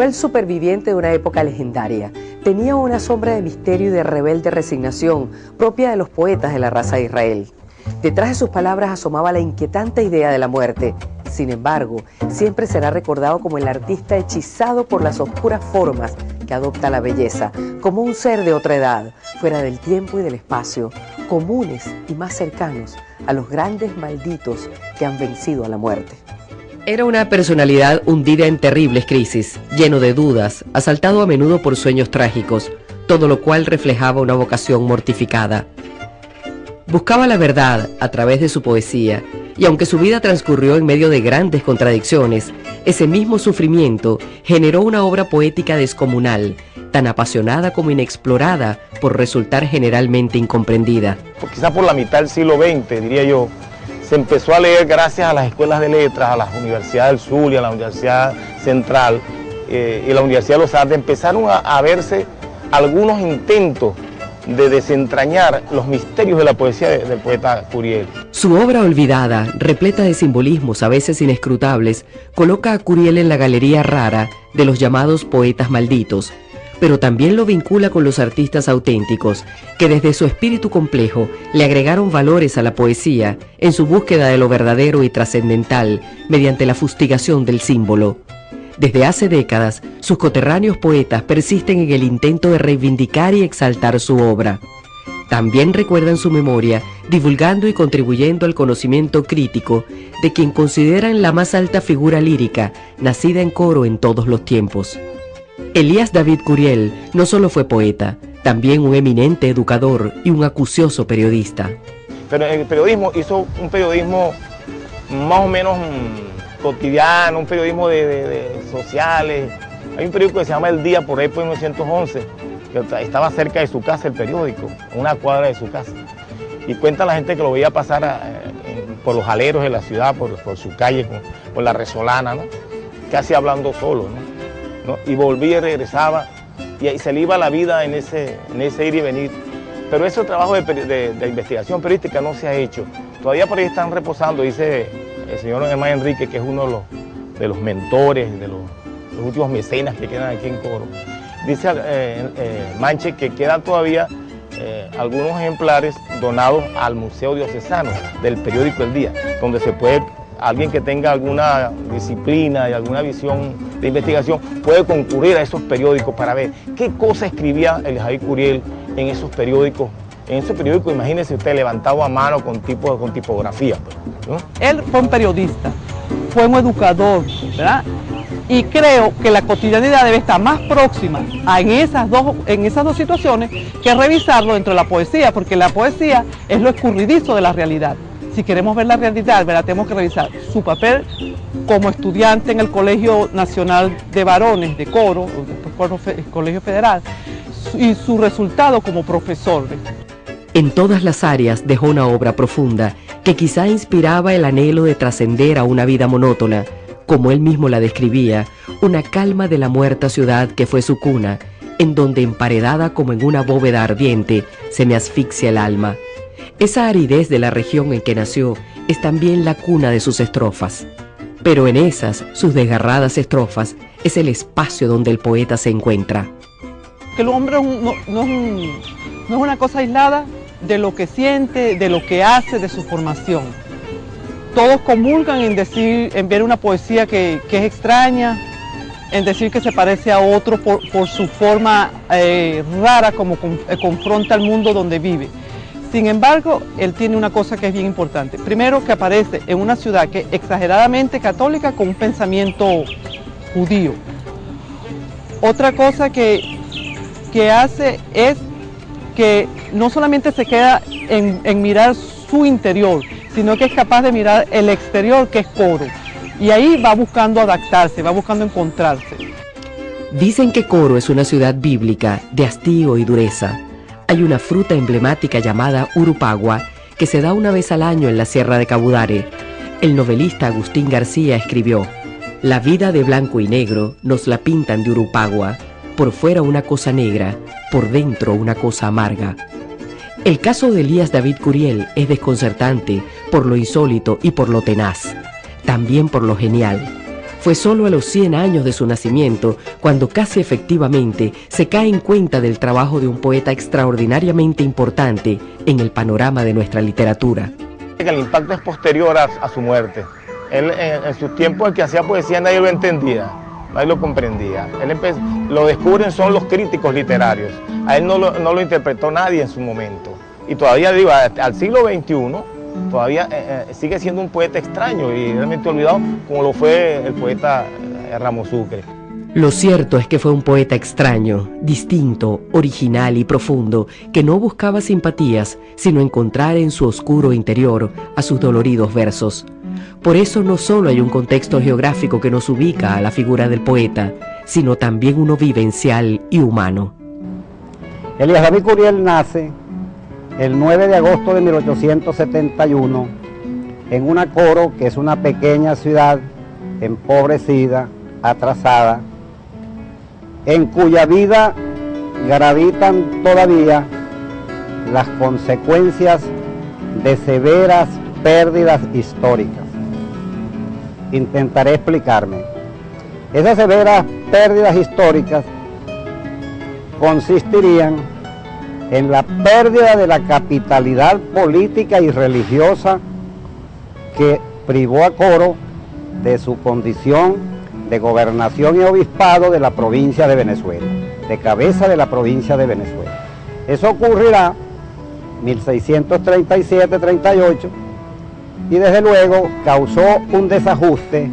el superviviente de una época legendaria. Tenía una sombra de misterio y de rebelde resignación propia de los poetas de la raza de Israel. Detrás de sus palabras asomaba la inquietante idea de la muerte. Sin embargo, siempre será recordado como el artista hechizado por las oscuras formas que adopta la belleza, como un ser de otra edad, fuera del tiempo y del espacio, comunes y más cercanos a los grandes malditos que han vencido a la muerte. Era una personalidad hundida en terribles crisis, lleno de dudas, asaltado a menudo por sueños trágicos, todo lo cual reflejaba una vocación mortificada. Buscaba la verdad a través de su poesía, y aunque su vida transcurrió en medio de grandes contradicciones, ese mismo sufrimiento generó una obra poética descomunal, tan apasionada como inexplorada por resultar generalmente incomprendida. Quizás por la mitad del siglo XX, diría yo, se empezó a leer gracias a las escuelas de letras, a las universidades del sur y a la Universidad Central y la Universidad de los Andes. Empezaron a verse algunos intentos de desentrañar los misterios de la poesía del poeta Curiel. Su obra olvidada, repleta de simbolismos a veces inescrutables, coloca a Curiel en la galería rara de los llamados poetas malditos, pero también lo vincula con los artistas auténticos, que desde su espíritu complejo le agregaron valores a la poesía en su búsqueda de lo verdadero y trascendental mediante la fustigación del símbolo. Desde hace décadas, sus coterráneos poetas persisten en el intento de reivindicar y exaltar su obra. También recuerdan su memoria, divulgando y contribuyendo al conocimiento crítico de quien consideran la más alta figura lírica, nacida en Coro en todos los tiempos. Elías David Curiel no solo fue poeta, también un eminente educador y un acucioso periodista. Pero en el periodismo hizo un periodismo más o menos cotidiano, un periodismo de sociales. Hay un periódico que se llama El Día, por ahí por 1911, que estaba cerca de su casa el periódico, una cuadra de su casa. Y cuenta la gente que lo veía pasar por los aleros de la ciudad, por su calle, por la Resolana, ¿no? Casi hablando solo, ¿no? Y volvía y regresaba, y se le iba la vida en ese ir y venir. Pero ese trabajo de investigación periodística no se ha hecho. Todavía por ahí están reposando, dice el señor Germán Enrique, que es uno de los mentores, de los últimos mecenas que quedan aquí en Coro. Dice Manche que quedan todavía algunos ejemplares donados al Museo Diocesano del periódico El Día, donde se puede, alguien que tenga alguna disciplina y alguna visión de investigación, puede concurrir a esos periódicos para ver qué cosa escribía el Javid Curiel en esos periódicos. En ese periódico, imagínese usted, levantado a mano con tipografía, ¿no? Él fue un periodista, fue un educador, ¿verdad? Y creo que la cotidianidad debe estar más próxima en esas dos situaciones que revisarlo dentro de la poesía, porque la poesía es lo escurridizo de la realidad. Si queremos ver la realidad, ¿verdad?, tenemos que revisar su papel como estudiante en el Colegio Nacional de Varones de Coro, el Colegio Federal, y su resultado como profesor. En todas las áreas dejó una obra profunda que quizá inspiraba el anhelo de trascender a una vida monótona, como él mismo la describía, una calma de la muerta ciudad que fue su cuna, en donde emparedada como en una bóveda ardiente se me asfixia el alma. Esa aridez de la región en que nació es también la cuna de sus estrofas. Pero en esas, sus desgarradas estrofas, es el espacio donde el poeta se encuentra. Que el hombre no es una cosa aislada de lo que siente, de lo que hace, de su formación. Todos comulgan en ver una poesía que es extraña, en decir que se parece a otro por su forma rara como confronta al mundo donde vive. Sin embargo, él tiene una cosa que es bien importante. Primero, que aparece en una ciudad que es exageradamente católica con un pensamiento judío. Otra cosa que hace es que no solamente se queda en mirar su interior, sino que es capaz de mirar el exterior, que es Coro. Y ahí va buscando adaptarse, va buscando encontrarse. Dicen que Coro es una ciudad bíblica de hastío y dureza. Hay una fruta emblemática llamada urupagua que se da una vez al año en la Sierra de Cabudare. El novelista Agustín García escribió: la vida de blanco y negro nos la pintan de urupagua, por fuera una cosa negra, por dentro una cosa amarga. El caso de Elías David Curiel es desconcertante por lo insólito y por lo tenaz, también por lo genial. Fue solo a los 100 años de su nacimiento cuando casi efectivamente se cae en cuenta del trabajo de un poeta extraordinariamente importante en el panorama de nuestra literatura. El impacto es posterior a su muerte. Él en sus tiempos el que hacía poesía nadie lo entendía, nadie lo comprendía. Lo descubren son los críticos literarios. A él no lo interpretó nadie en su momento. Y todavía digo, al siglo XXI, todavía sigue siendo un poeta extraño y realmente olvidado como lo fue el poeta Ramos Sucre. Lo cierto es que fue un poeta extraño, distinto, original y profundo, que no buscaba simpatías, sino encontrar en su oscuro interior a sus doloridos versos. Por eso no solo hay un contexto geográfico que nos ubica a la figura del poeta, sino también uno vivencial y humano. Elías David Curiel nace el 9 de agosto de 1871 en una Coro, que es una pequeña ciudad empobrecida, atrasada, en cuya vida gravitan todavía las consecuencias de severas pérdidas históricas. Intentaré explicarme. Esas severas pérdidas históricas consistirían en la pérdida de la capitalidad política y religiosa que privó a Coro de su condición de gobernación y obispado de la provincia de Venezuela, de cabeza de la provincia de Venezuela. Eso ocurrirá 1637-38 y desde luego causó un desajuste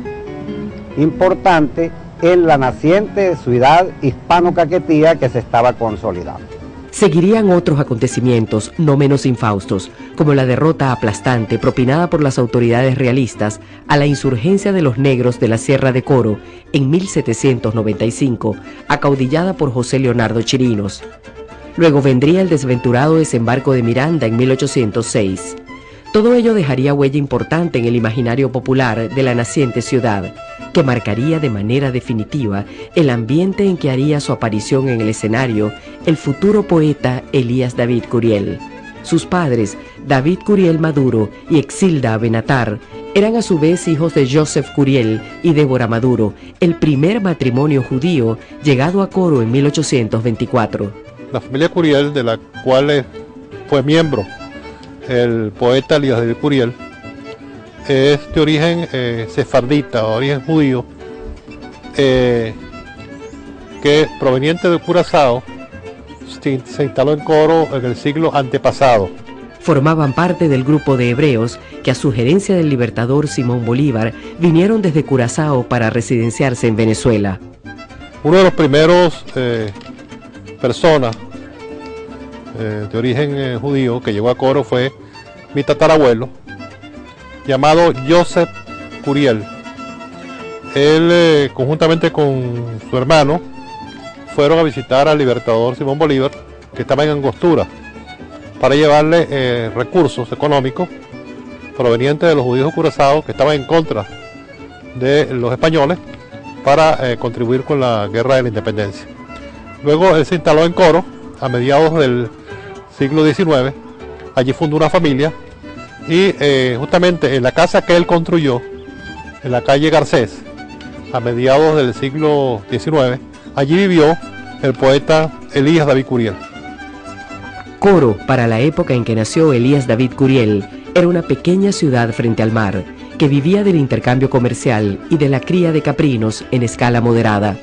importante en la naciente ciudad hispano-caquetía que se estaba consolidando. Seguirían otros acontecimientos no menos infaustos, como la derrota aplastante propinada por las autoridades realistas a la insurgencia de los negros de la Sierra de Coro en 1795, acaudillada por José Leonardo Chirinos. Luego vendría el desventurado desembarco de Miranda en 1806. Todo ello dejaría huella importante en el imaginario popular de la naciente ciudad, que marcaría de manera definitiva el ambiente en que haría su aparición en el escenario el futuro poeta Elías David Curiel. Sus padres, David Curiel Maduro y Exilda Benatar, eran a su vez hijos de Joseph Curiel y Débora Maduro, el primer matrimonio judío llegado a Coro en 1824. La familia Curiel, de la cual fue miembro el poeta Elías David Curiel, es de origen sefardita, de origen judío, que proveniente de Curazao, se instaló en Coro en el siglo antepasado. Formaban parte del grupo de hebreos que a sugerencia del libertador Simón Bolívar vinieron desde Curazao para residenciarse en Venezuela. Uno de los primeros personas de origen judío que llegó a Coro fue mi tatarabuelo, llamado Joseph Curiel. Él, conjuntamente con su hermano, fueron a visitar al libertador Simón Bolívar, que estaba en Angostura, para llevarle recursos económicos provenientes de los judíos de Curazao, que estaban en contra de los españoles, para contribuir con la guerra de la independencia. Luego él se instaló en Coro a mediados del siglo XIX. Allí fundó una familia y justamente en la casa que él construyó, en la calle Garcés, a mediados del siglo XIX, allí vivió el poeta Elías David Curiel. Coro, para la época en que nació Elías David Curiel, era una pequeña ciudad frente al mar, que vivía del intercambio comercial y de la cría de caprinos en escala moderada.